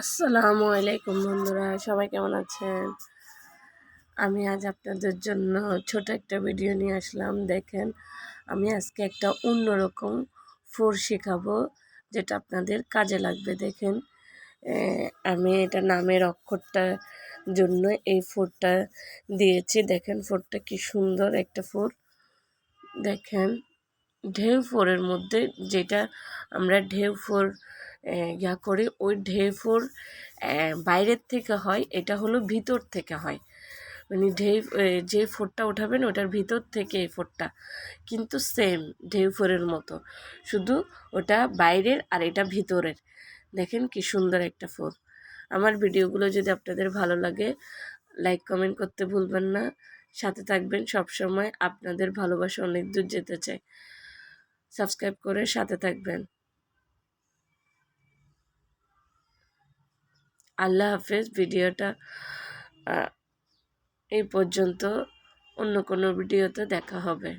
আসসালামু আলাইকুম বন্ধুরা, সবাই কেমন আছেন? আমি আজ আপনাদের জন্য ছোট একটা ভিডিও নিয়ে আসলাম। দেখেন, আমি আজকে একটা অন্যরকম ফোর শেখাবো, যেটা আপনাদের কাজে লাগবে। দেখেন, আমি এটা নামের অক্ষরটা জন্য এই ফোরটা দিয়েছি। দেখেন ফোরটা কি সুন্দর একটা ফোর। দেখেন, ঢেউ ফোরের মধ্যে যেটা আমরা ঢেউ ফোর করি, ওই ঢেউ ফোর বাইরের থেকে হয়, এটা হলো ভিতর থেকে হয়। মানে ঢেউ যে ফোরটা ওঠাবেন ওটার ভিতর থেকে এই ফোরটা কিন্তু সেম ঢেউ ফোরের মতো, শুধু ওটা বাইরের আর এটা ভিতরের। দেখেন কি সুন্দর একটা ফোর। আমার ভিডিওগুলো যদি আপনাদের ভালো লাগে, লাইক কমেন্ট করতে ভুলবেন না। সাথে থাকবেন সব সময়। আপনাদের ভালোবাসা অনেক দূর যেতে চাই। সাবস্ক্রাইব করে সাথে থাকবেন। আল্লাহ হাফেজ। ভিডিওটা এই পর্যন্ত, অন্য কোনো ভিডিওতে দেখা হবে।